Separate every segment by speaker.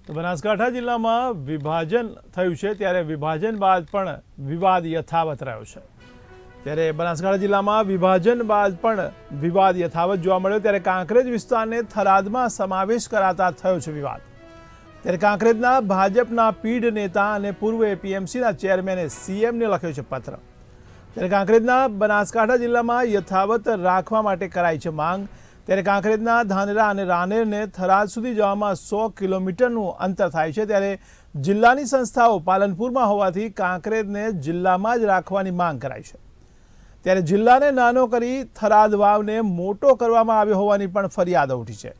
Speaker 1: તો બનાસકાંઠા જિલ્લામાં વિભાજન થયું છે ત્યારે વિભાજન બાદ પણ વિવાદ યથાવત રહ્યો છે। ત્યારે બનાસકાંઠા જિલ્લામાં વિભાજન બાદ પણ વિવાદ યથાવત જોવા મળ્યો ત્યારે કાંકરેજ વિસ્તારને થરાદમાં સમાવેશ કરાતા થયો છે વિવાદ। ત્યારે કાંકરેજના ભાજપના પીઢ નેતા અને પૂર્વ એપીએમસીના ચેરમેને સીએમને લખ્યો છે પત્ર। ત્યારે કાંકરેજના બનાસકાંઠા જિલ્લામાં યથાવત રાખવા માટે કરાઈ છે માંગ। ત્યારે કાંકરેજના ધાનેરા અને રાનેરને થરાદ સુધી જવામાં 100 કિલોમીટરનું અંતર થાય છે। ત્યારે જિલ્લાની સંસ્થાઓ પાલનપુરમાં હોવાથી કાંકરેજને જિલ્લામાં જ રાખવાની માંગ કરાઈ છે। ત્યારે જિલ્લાને નાનો કરી થરાદ વાવને મોટો કરવામાં આવ્યો હોવાની પણ ફરિયાદ ઉઠી છે।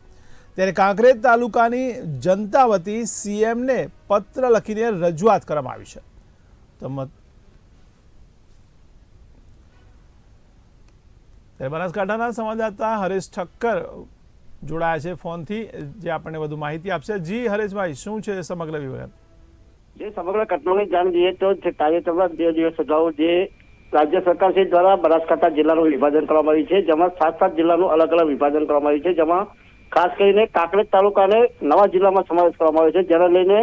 Speaker 1: ત્યારે કાંકરેજ તાલુકાની જનતા વતી સીએમને પત્ર લખીને રજૂઆત કરવામાં આવી છે। તો બનાસકાંઠાના સંવાદદાતા હરેશ ઠક્કર જોડાયા છે ફોનથી, જે આપણને વધુ માહિતી આપશે। જી હરેશભાઈ, શું છે સમગ્ર વિગત?
Speaker 2: જે સમગ્ર ઘટનાની જાણ દઈએ તો તાજેતરમાં 2 દિવસ અગાઉ જે રાજ્ય સરકાર શ્રી દ્વારા બનાસકાંઠા જિલ્લાનું વિભાજન કરવામાં આવ્યું છે, જેમાં 7 જિલ્લાનું અલગ અલગ વિભાજન કરવામાં આવ્યું છે, જેમાં ખાસ કરીને કાંકરેજ તાલુકાને નવા જિલ્લામાં સમાવેશ કરવામાં આવ્યો છે, જેને લઈને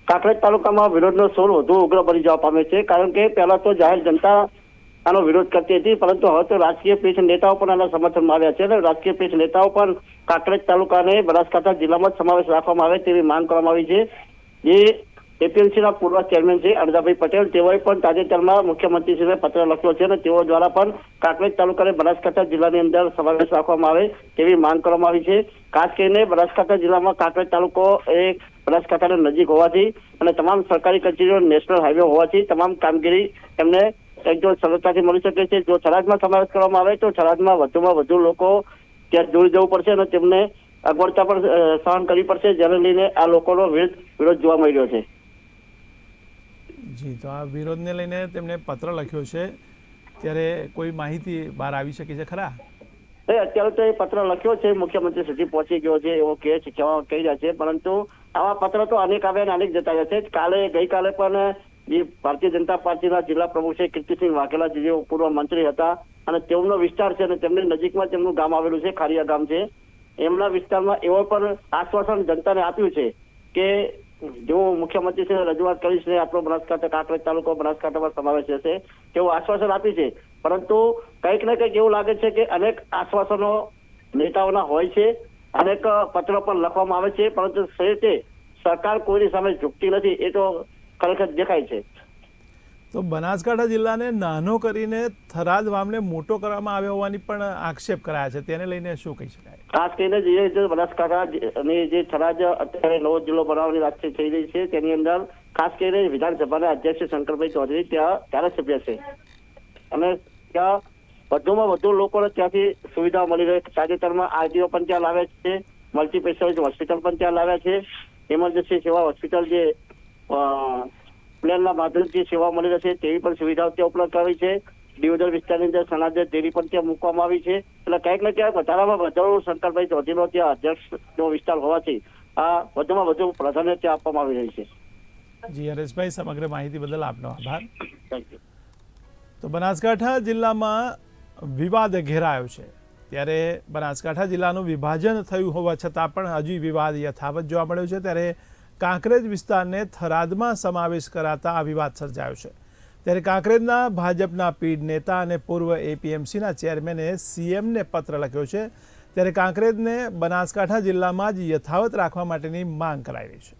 Speaker 2: કાંકરેજ તાલુકામાં વિરોધનો સૂર વધુ ઉગ્ર બની જવા પામે છે। કારણ કે પહેલા તો જાહેર જનતા આનો વિરોધ કરતી હતી, પરંતુ હવે તો રાજકીય પીઠ નેતાઓ પણ આના સમર્થનમાં આવ્યા છે અને રાજકીય પીઠ નેતાઓ પણ કાંકરેજ તાલુકાને બનાસકાંઠા જિલ્લામાં સમાવેશ રાખવામાં આવે તેવી માંગ કરવામાં આવી છે। જે એપીએમસીના પૂર્વ ચેરમેન છે અણદાભાઈ પટેલ, તેઓએ પણ તાજેતરમાં મુખ્યમંત્રીશ્રીને પત્ર લખ્યો છે અને તેઓ દ્વારા પણ કાંકરેજ તાલુકાને બનાસકાંઠા જિલ્લાની અંદર સમાવેશ રાખવામાં આવે તેવી માંગ કરવામાં આવી છે। ખાસ કરીને બનાસકાંઠા જિલ્લામાં કાંકરેજ તાલુકો એ બનાસકાંઠાની નજીક હોવાથી અને તમામ સરકારી કચેરીઓ નેશનલ હાઈવે હોવાથી તમામ કામગીરી એમને એકદમ સરળતાથી મળી શકે છે। જો થરાદમાં સમાવેશ કરવામાં આવે તો થરાદમાં વધુમાં વધુ લોકો ત્યાં દૂર જવું પડશે અને તેમને અગવડતા પણ સહન કરવી પડશે, જેને લઈને આ લોકોનો વિરોધ જોવા મળી રહ્યો છે।
Speaker 1: જી, તો આ વિરોધને લઈને તેમણે પત્ર લખ્યો છે, ત્યારે કોઈ માહિતી બહાર આવી શકે છે ખરા?
Speaker 2: અત્યારે તો એ પત્ર લખ્યો છે, મુખ્યમંત્રી સુધી પહોંચી ગયો છે એવો કહી રહ્યા છે, પરંતુ આવા પત્ર તો અનેક આવે અને અનેક જતા રહ્યા છે। ગઈકાલે પણ જે ભારતીય જનતા પાર્ટીના જિલ્લા પ્રમુખ છે કીર્તિસિંહ વાઘેલા, જે પૂર્વ મંત્રી હતા અને તેમનો વિસ્તાર છે અને તેમની નજીકમાં તેમનું ગામ આવેલું છે, ખારિયા ગામ છે, એમના વિસ્તારમાં એવો પણ આશ્વાસન જનતાને આપ્યું છે કે જો મુખ્યમંત્રીશ્રીને રજૂઆત કરીશ ને આપણો બનાસકાંઠા કાંકરેજ તાલુકો બનાસકાંઠામાં સમાવેશ થશે તેવું આશ્વાસન આપ્યું છે। પરંતુ કંઈક ને કંઈક એવું લાગે છે કે અનેક આશ્વાસનો નેતાઓના હોય છે, અનેક પત્રો પણ લખવામાં આવે છે, પરંતુ સરકાર કોઈની સામે ઝૂકતી નથી, એ તો ખરેખર દેખાય છે।
Speaker 1: તો બનાસકાંઠા જિલ્લાને નાનો કરીને થરાદ વાવને મોટો કરવામાં આવ્યો હોવાની પણ આક્ષેપ કરાયા છે, તેને લઈને શું કહી શકાય? ખાસ
Speaker 2: કરીને જે બનાસકાંઠાની જે થરાદ અત્યારે નવો જિલ્લો બનાવવાની વાત થઈ રહી છે, તેની અંદર ખાસ કરીને વિધાનસભાના અધ્યક્ષ શંકરભાઈ ચૌધરી ત્યાં ધારાસભ્ય છે અને ત્યાં વધુમાં વધુ લોકોને ત્યાંથી સુવિધાઓ મળી રહે। તાજેતરમાં આરટીઓ પણ ત્યાં લાવ્યા છે, મલ્ટી સ્પેશિયાલિટી હોસ્પિટલ પણ ત્યાં લાવ્યા છે, ઇમરજન્સી સેવા હોસ્પિટલ જે પ્લેનના માધ્યમથી સેવા મળી રહેશે તેવી પણ સુવિધાઓ ત્યાં ઉપલબ્ધ કરાવી છે। દિયોદર વિસ્તારની અંદર સનાજર ડેરી પણ ત્યાં મૂકવામાં આવી છે। એટલે ક્યાંક ને ક્યાંક વધારામાં વધુ શંકરભાઈ ચૌધરીનો ત્યાં અધ્યક્ષનો વિસ્તાર હોવાથી આ વધુમાં વધુ પ્રાધાન્ય ત્યાં આપવામાં આવી રહી છે।
Speaker 1: જી હરેશભાઈ, સમગ્ર માહિતી બદલ આપનો આભાર।
Speaker 2: Thank you.
Speaker 1: તો બનાસકાંઠા જિલ્લામાં વિવાદ ઘેરાયો છે, ત્યારે બનાસકાંઠા જિલ્લાનું વિભાજન થયું હોવા છતાં પણ હજી વિવાદ યથાવત જોવા મળ્યો છે। ત્યારે કાંકરેજ વિસ્તારને થરાદમાં સમાવેશ કરાતા આ વિવાદ સર્જાયો છે। ત્યારે કાંકરેજના ભાજપના પીઢ નેતા અને પૂર્વ એપીએમસીના ચેરમેને સીએમને પત્ર લખ્યો છે। ત્યારે કાંકરેજને બનાસકાંઠા જિલ્લામાં જ યથાવત રાખવા માટેની માંગ કરાઈ રહી છે।